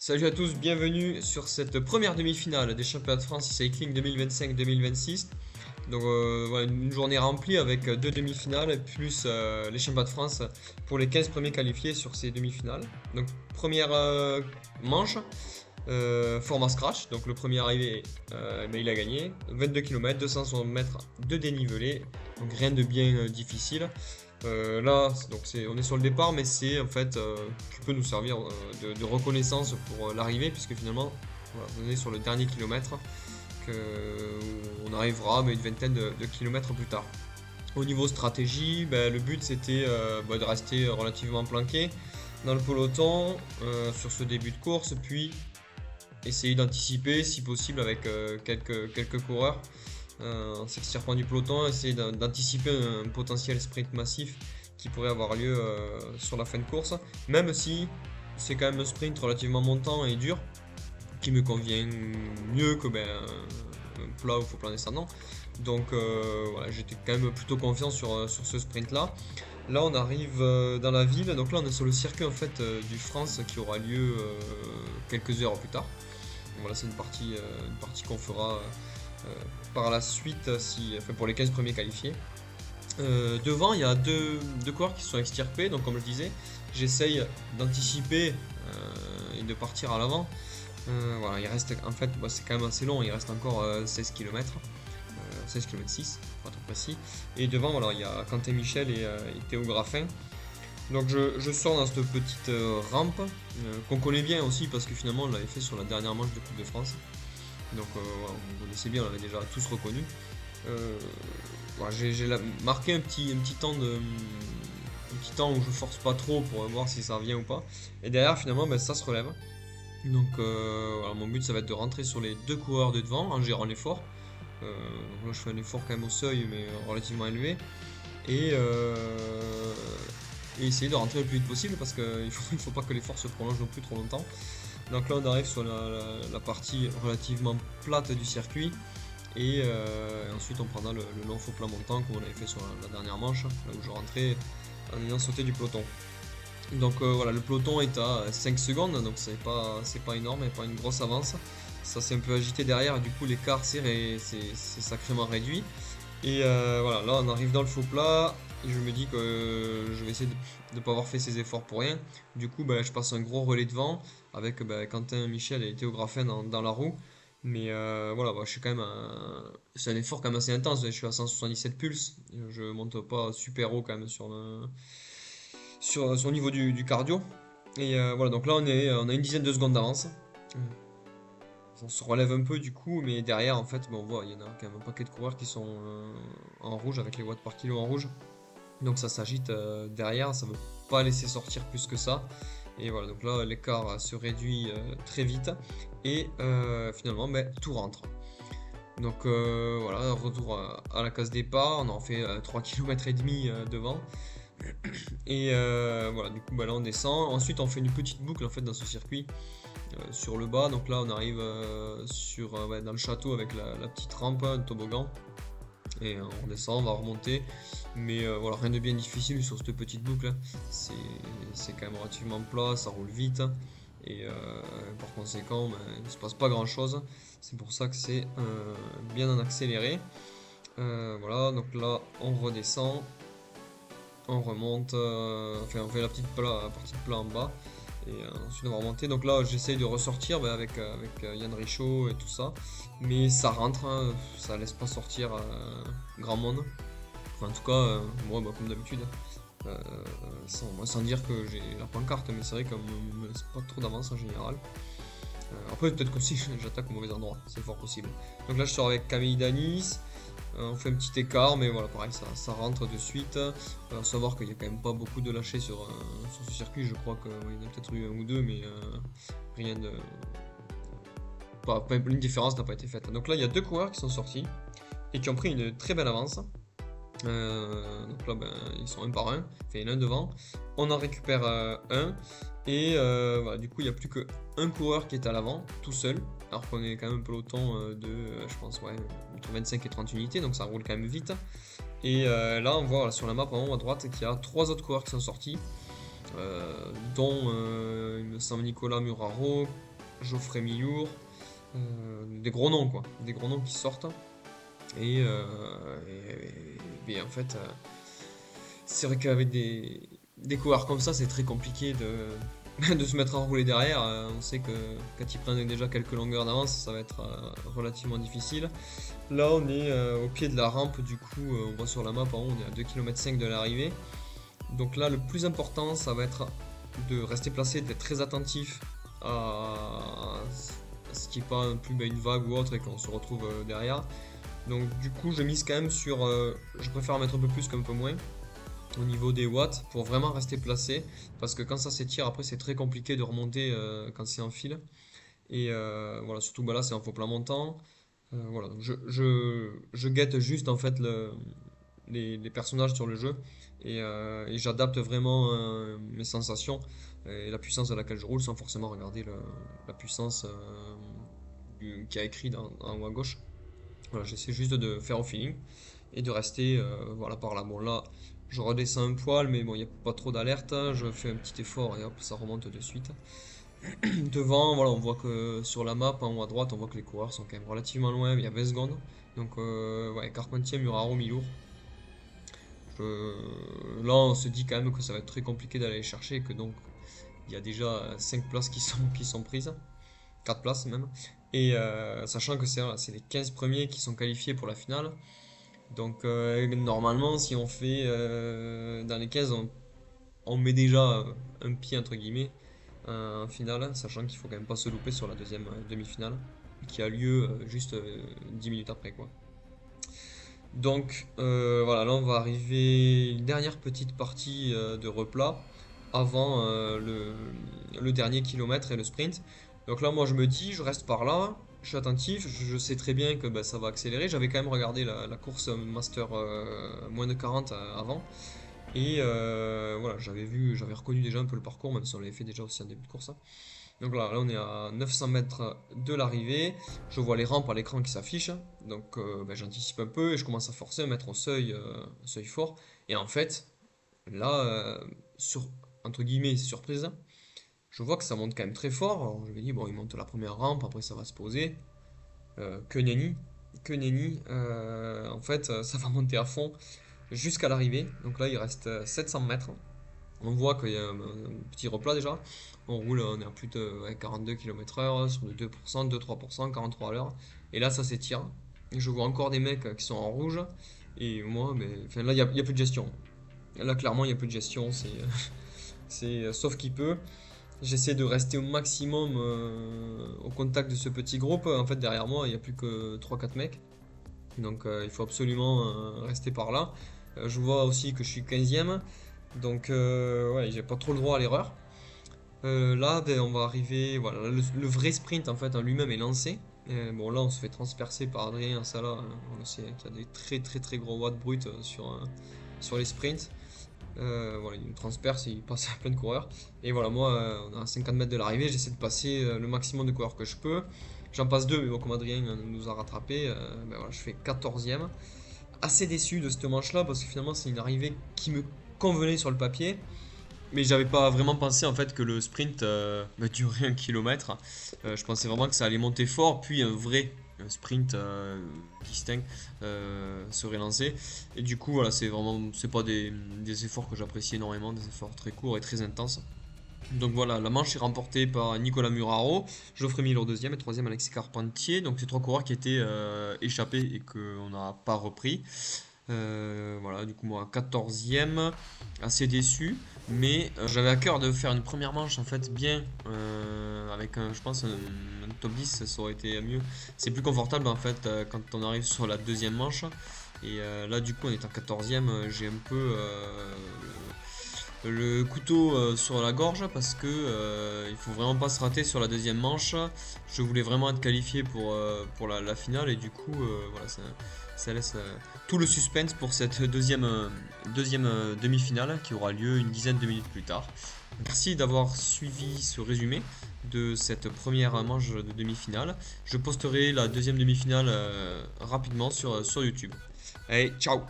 Salut à tous, bienvenue sur cette première demi-finale des championnats de France e-cycling 2025-2026. Donc voilà, une journée remplie avec deux demi-finales plus les championnats de France pour les 15 premiers qualifiés sur ces demi-finales. Donc première manche, format scratch, donc le premier arrivé il a gagné. 22 km, 260 mètres de dénivelé, donc rien de bien difficile. Là, donc on est sur le départ, mais c'est en fait qui peut nous servir de reconnaissance pour l'arrivée, puisque finalement, voilà, on est sur le dernier kilomètre, on arrivera mais une vingtaine de kilomètres plus tard. Au niveau stratégie, le but c'était de rester relativement planqué dans le peloton sur ce début de course, puis essayer d'anticiper si possible avec quelques coureurs en s'extirpant du peloton, essayer d'anticiper un potentiel sprint massif qui pourrait avoir lieu sur la fin de course, même si c'est quand même un sprint relativement montant et dur, qui me convient mieux que un plat ou faux plat descendant. Donc voilà, j'étais quand même plutôt confiant sur ce sprint là. Là on arrive dans la ville, donc là on est sur le circuit en fait du France qui aura lieu quelques heures plus tard. Donc, voilà, c'est une partie qu'on fera par la suite pour les 15 premiers qualifiés. Devant, il y a deux coureurs qui se sont extirpés, donc comme je disais, j'essaye d'anticiper et de partir à l'avant. Voilà, il reste en fait, c'est quand même assez long, il reste encore 16 km, 16 km 6 pour être précis. Et devant, voilà, il y a Quentin Michel et Théo Graffin. Donc je sors dans cette petite rampe qu'on connaît bien aussi parce que finalement on l'avait fait sur la dernière manche de Coupe de France. Donc voilà, on connaissait bien, on l'avait déjà tous reconnu. Voilà, j'ai marqué un petit temps où je force pas trop pour voir si ça revient ou pas. Et derrière finalement ça se relève. Donc voilà, mon but ça va être de rentrer sur les deux coureurs de devant en gérant l'effort. Donc là je fais un effort quand même au seuil mais relativement élevé. Et essayer de rentrer le plus vite possible parce qu'il faut pas que l'effort se prolonge non plus trop longtemps. Donc là on arrive sur la partie relativement plate du circuit et ensuite on prendra le long faux plat montant comme on avait fait sur la dernière manche, là où je rentrais en ayant sauté du peloton. Donc voilà, le peloton est à 5 secondes, donc c'est pas énorme et pas une grosse avance. Ça s'est un peu agité derrière, du coup l'écart c'est sacrément réduit. Et voilà, là on arrive dans le faux plat. Et je me dis que je vais essayer de ne pas avoir fait ces efforts pour rien. Du coup, je passe un gros relais devant avec Quentin, Michel et Théo Graffin dans la roue. Mais voilà, je suis quand même c'est un effort quand même assez intense. Je suis à 177 pulses. Je monte pas super haut quand même sur niveau du cardio. Et voilà, donc là on a une dizaine de secondes d'avance. On se relève un peu du coup, mais derrière en fait, on voit, il y en a quand même un paquet de coureurs qui sont en rouge avec les watts par kilo en rouge. Donc ça s'agite derrière, ça ne veut pas laisser sortir plus que ça. Et voilà, donc là l'écart se réduit très vite et finalement tout rentre. Donc voilà, retour à la case départ, on en fait 3 km et demi devant. Et voilà, du coup là on descend. Ensuite on fait une petite boucle en fait dans ce circuit sur le bas. Donc là on arrive dans le château avec la petite rampe, un toboggan. Et on descend, on va remonter. Mais voilà, rien de bien difficile sur cette petite boucle. C'est quand même relativement plat, ça roule vite. Et par conséquent, il ne se passe pas grand chose. C'est pour ça que c'est bien en accéléré. Voilà, donc là on redescend. On remonte, on fait la partie de plat en bas. Et ensuite on va remonter. Donc là j'essaye de ressortir avec Yann Richaud et tout ça. Mais ça rentre, hein, ça laisse pas sortir grand monde. Enfin, en tout cas, moi comme d'habitude. Sans dire que j'ai la pancarte, mais c'est vrai qu'on me laisse pas trop d'avance en général. Après peut-être que si j'attaque au mauvais endroit, c'est fort possible. Donc là je sors avec Camille Danis. On fait un petit écart, mais voilà, pareil, ça rentre de suite. Savoir qu'il n'y a quand même pas beaucoup de lâchers sur ce circuit. Je crois qu'il y en a peut-être eu un ou deux, mais rien de. Une différence n'a pas été faite. Donc là, il y a deux coureurs qui sont sortis et qui ont pris une très belle avance. Donc là, ils sont un par un. Enfin, l'un devant. On en récupère un. Et voilà, du coup, il n'y a plus qu'un coureur qui est à l'avant, tout seul. Alors qu'on est quand même un peloton je pense, entre 25 et 30 unités, donc ça roule quand même vite. Et là, on voit sur la map en haut à droite qu'il y a trois autres coureurs qui sont sortis, dont il me semble Nicolas Muraro, Geoffrey Millour, des gros noms quoi, des gros noms qui sortent. Et en fait, c'est vrai qu'avec des coureurs comme ça, c'est très compliqué de se mettre à rouler derrière. On sait que quand ils prennent déjà quelques longueurs d'avance, ça va être relativement difficile. Là, on est au pied de la rampe, du coup, on voit sur la map, en haut, on est à 2,5 km de l'arrivée. Donc là, le plus important, ça va être de rester placé, d'être très attentif à ce qui n'est pas non plus une vague ou autre et qu'on se retrouve derrière. Donc du coup, je mise quand même sur... je préfère mettre un peu plus qu'un peu moins au niveau des watts pour vraiment rester placé, parce que quand ça s'étire après c'est très compliqué de remonter quand c'est en fil. Et voilà, surtout là c'est en faux plat montant. Voilà, donc je guette juste en fait les personnages sur le jeu et j'adapte vraiment mes sensations et la puissance à laquelle je roule sans forcément regarder la puissance qui a écrit en haut à gauche. Voilà, j'essaie juste de faire au feeling et de rester voilà, par là. Bon là, je redescends un poil, mais bon, il n'y a pas trop d'alerte. Je fais un petit effort et hop, ça remonte de suite. Devant, voilà, on voit que sur la map, en haut à droite, on voit que les coureurs sont quand même relativement loin. Il y a 20 secondes. Donc, ouais, Carpentier, Muraro, Millour. Là, on se dit quand même que ça va être très compliqué d'aller les chercher. Que donc, il y a déjà 5 places qui sont prises. 4 places même. Et sachant que c'est les 15 premiers qui sont qualifiés pour la finale. Donc normalement si on fait dans les 15 on met déjà un pied entre guillemets en finale, sachant qu'il faut quand même pas se louper sur la deuxième demi-finale qui a lieu juste 10 minutes après quoi. Donc voilà, là on va arriver une dernière petite partie de replat avant le dernier kilomètre et le sprint. Donc là moi je me dis, je reste par là, je suis attentif, je sais très bien que ça va accélérer. J'avais quand même regardé la course Master moins de 40 avant. Et voilà, j'avais reconnu déjà un peu le parcours, même si on l'avait fait déjà aussi en début de course. Donc là on est à 900 mètres de l'arrivée. Je vois les rampes à l'écran qui s'affichent. Donc j'anticipe un peu et je commence à forcer, à mettre au seuil fort. Et en fait, là, entre guillemets, surprise, je vois que ça monte quand même très fort. Alors je me dis, bon, il monte la première rampe, après ça va se poser. Que nenni. En fait, ça va monter à fond jusqu'à l'arrivée. Donc là, il reste 700 mètres. On voit qu'il y a un petit replat déjà. On roule, on est à plus de 42 km/h sur de 2%, 2-3%, 43 à l'heure. Et là, ça s'étire. Et je vois encore des mecs qui sont en rouge. Et moi, là, il n'y a plus de gestion. Là, clairement, il n'y a plus de gestion. C'est sauf qu'il peut. J'essaie de rester au maximum au contact de ce petit groupe. En fait, derrière moi, il n'y a plus que 3-4 mecs. Donc, il faut absolument rester par là. Je vois aussi que je suis 15ème. Donc, ouais, j'ai pas trop le droit à l'erreur. Là, on va arriver. Voilà, le vrai sprint en fait en lui-même est lancé. Bon, là, on se fait transpercer par Adrien Sala. On sait qu'il y a des très très très gros watts bruts sur les sprints. Voilà, il me transperce et il passe à plein de coureurs. Et voilà, moi, on est à 50 mètres de l'arrivée, j'essaie de passer le maximum de coureurs que je peux. J'en passe deux, mais bon, comme Adrien nous a rattrapé, voilà, je fais 14ème. Assez déçu de cette manche-là, parce que finalement, c'est une arrivée qui me convenait sur le papier. Mais j'avais pas vraiment pensé en fait que le sprint durait 1 km. Je pensais vraiment que ça allait monter fort, puis un vrai sprint distinct serait lancé. Et du coup, voilà, c'est pas des efforts que j'apprécie énormément, des efforts très courts et très intenses. Donc voilà, la manche est remportée par Nicolas Muraro, Geoffrey Millour deuxième et troisième Alexis Carpentier. Donc ces trois coureurs qui étaient échappés et qu'on n'a pas repris. Voilà, du coup moi 14ème, assez déçu, mais j'avais à cœur de faire une première manche en fait bien, avec je pense un top 10 ça aurait été mieux. C'est plus confortable en fait quand on arrive sur la deuxième manche, et là du coup on est en 14ème, j'ai un peu le couteau sur la gorge parce que il faut vraiment pas se rater sur la deuxième manche. Je voulais vraiment être qualifié pour la finale et du coup voilà, ça laisse tout le suspense pour cette deuxième demi-finale qui aura lieu une dizaine de minutes plus tard. Merci d'avoir suivi ce résumé de cette première manche de demi-finale. Je posterai la deuxième demi-finale rapidement sur YouTube. Allez, ciao!